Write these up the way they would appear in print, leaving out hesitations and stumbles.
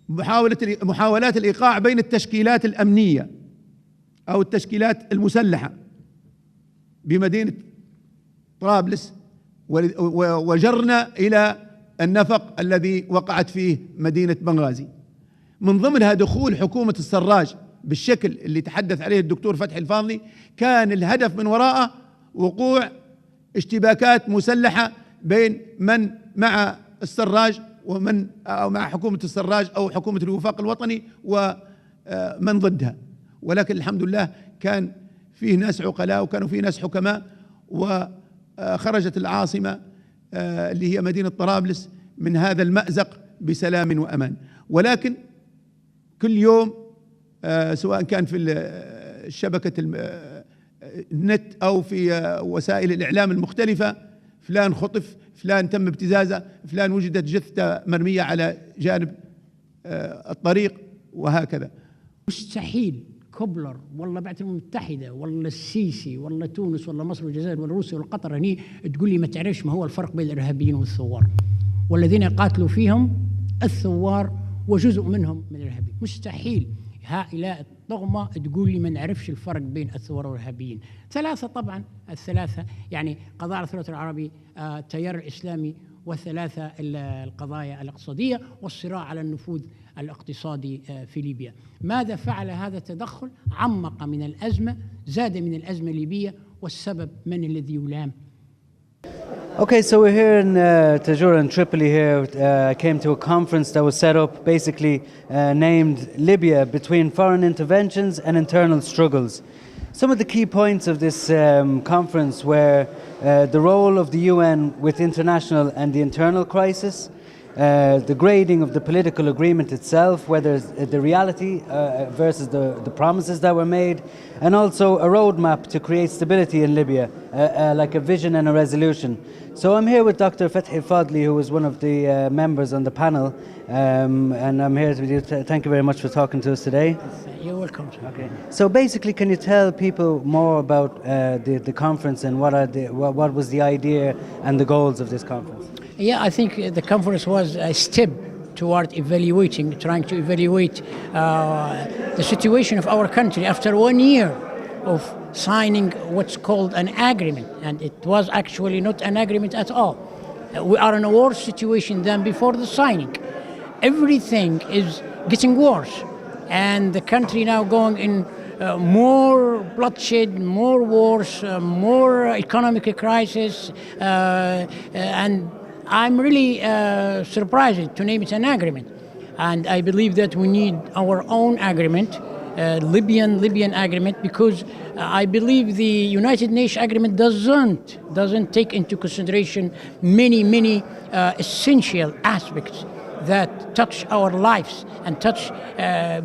محاولات الإيقاع بين التشكيلات الأمنية أو التشكيلات المسلحة بمدينة طرابلس، وجرنا إلى النفق الذي وقعت فيه مدينة بنغازي. من ضمنها دخول حكومة السراج بالشكل اللي تحدث عليه الدكتور فتحي الفاضلي. كان الهدف من وراءه وقوع اشتباكات مسلحة بين من مع السراج ومن أو مع حكومة السراج أو حكومة الوفاق الوطني ومن ضدها. ولكن الحمد لله كان فيه ناس عقلاء وكانوا فيه ناس حكماء، وخرجت العاصمة اللي هي مدينة طرابلس من هذا المأزق بسلام وأمان. ولكن كل يوم سواء كان في شبكة النت أو في وسائل الإعلام المختلفة، فلان خطف، فلان تم ابتزازه، فلان وجدت جثة مرمية على جانب الطريق، وهكذا. مستحيل كوبلر والله الولايات المتحدة والله السيسي والله تونس والله مصر والجزائر والله روسيا والقطر هني تقول لي ما تعرفش ما هو الفرق بين الإرهابيين والثوار، والذين يقاتلوا فيهم الثوار وجزء منهم من الإرهابيين. مستحيل هؤلاء الطغمة تقول لي ما نعرفش الفرق بين الثوار والإرهابيين. ثلاثة طبعا، الثلاثة يعني قضايا الثورة العربي، التيار الإسلامي، والثلاثة القضايا الاقتصادية والصراع على النفوذ الاقتصادي في ليبيا. ماذا فعل هذا التدخل؟ عمق من الأزمة، زاد من الأزمة الليبية، والسبب من الذي يلام؟ Okay, so we're here in Tajoura in Tripoli here. Came to a conference that was set up basically named Libya Between Foreign Interventions and Internal Struggles. Some of the key points of this conference were the role of the UN with international and the internal crisis, the grading of the political agreement itself, whether the reality versus the promises that were made, and also a roadmap to create stability in Libya, like a vision and a resolution. So I'm here with Dr. Fatih Fadli, who was one of the members on the panel, and I'm here with you. Thank you very much for talking to us today. You're welcome. Okay. So basically, can you tell people more about the conference and what was the idea and the goals of this conference? Yeah, I think the conference was a step toward trying to evaluate the situation of our country after 1 year of signing what's called an agreement, and it was actually not an agreement at all. We are in a worse situation than before the signing. Everything is getting worse, and the country now going in more bloodshed, more wars, more economic crisis, and I'm really surprised to name it an agreement. And I believe that we need our own agreement, Libyan agreement, because I believe the United Nations agreement doesn't take into consideration many essential aspects that touch our lives and touch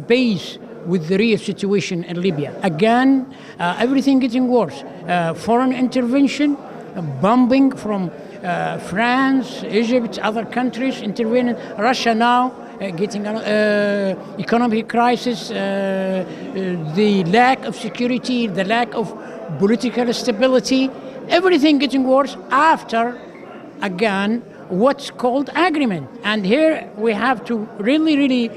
base with the real situation in Libya. Again, everything getting worse. Foreign intervention, bombing from France, Egypt, other countries intervening. Russia now getting economic crisis, the lack of security, the lack of political stability, everything getting worse after, again, what's called agreement. And here we have to really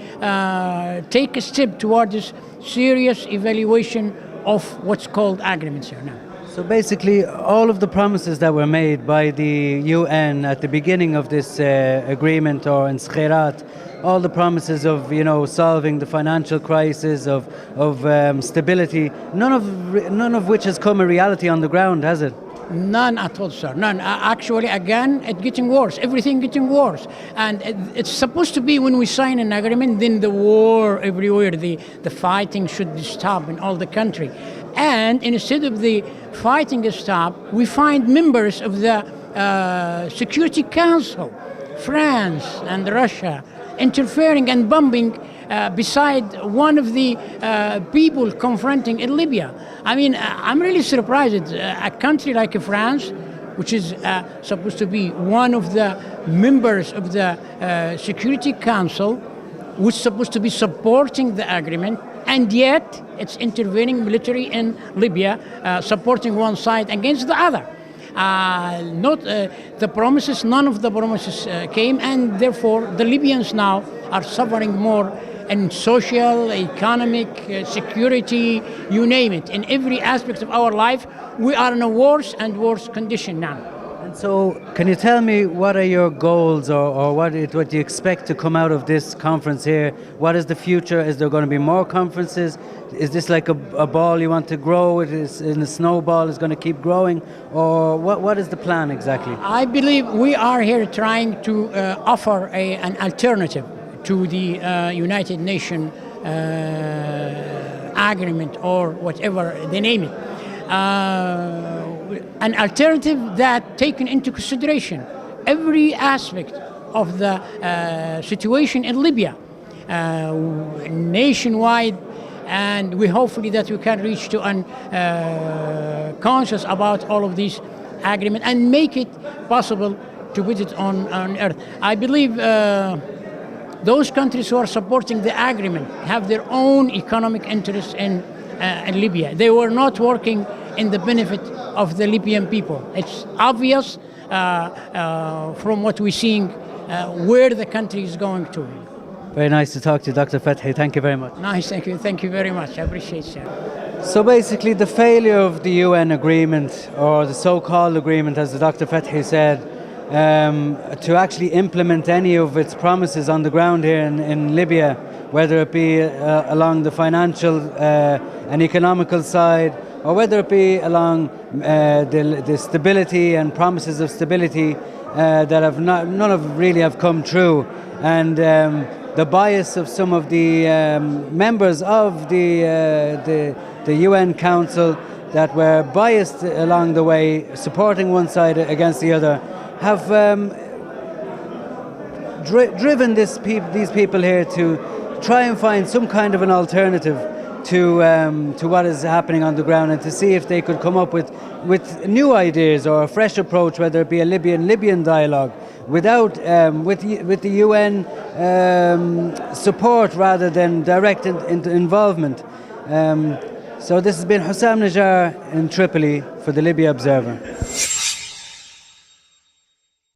take a step toward this serious evaluation of what's called agreements here now. So basically, all of the promises that were made by the UN at the beginning of this agreement, or in Skhirat, all the promises of, solving the financial crisis, of stability, none of which has come a reality on the ground, has it? None at all, sir. None. Actually, again, it's getting worse. Everything getting worse. And it's supposed to be when we sign an agreement, then the war everywhere, the fighting should stop in all the country. And instead of the fighting stop, we find members of the Security Council, France and Russia, interfering and bombing beside one of the people confronting in Libya. I mean, I'm really surprised. A country like France, which is supposed to be one of the members of the Security Council, which is supposed to be supporting the agreement, and yet it's intervening military in Libya, supporting one side against the other. Not the promises, none of the promises came, and therefore the Libyans now are suffering more in social, economic, security, you name it. In every aspect of our life, we are in a worse and worse condition now. And so, can you tell me what are your goals, or what do you expect to come out of this conference here? What is the future? Is there going to be more conferences? Is this like a ball you want to grow? It is in a snowball, is going to keep growing? Or what is the plan exactly? I believe we are here trying to offer an alternative to the United Nations agreement, or whatever they name it. An alternative that taken into consideration every aspect of the situation in Libya, nationwide, and we hopefully that we can reach to an conscious about all of these agreements and make it possible to put it on earth. I believe those countries who are supporting the agreement have their own economic interests in Libya. They were not working in the benefit of the Libyan people. It's obvious from what we're seeing where the country is going to. Very nice to talk to you, Dr. Fethi. Thank you very much. Nice, thank you. Thank you very much. I appreciate it. So basically, the failure of the UN agreement, or the so-called agreement, as the Dr. Fethi said, to actually implement any of its promises on the ground here in Libya, whether it be along the financial and economical side, or whether it be along the stability and promises of stability that none of really have come true, and the bias of some of the members of the UN Council that were biased along the way, supporting one side against the other, have driven these people here to try and find some kind of an alternative to what is happening on the ground, and to see if they could come up with new ideas or a fresh approach, whether it be a Libyan dialogue, without with the UN support rather than direct involvement. So this has been Hussam Najjar in Tripoli for the Libya Observer.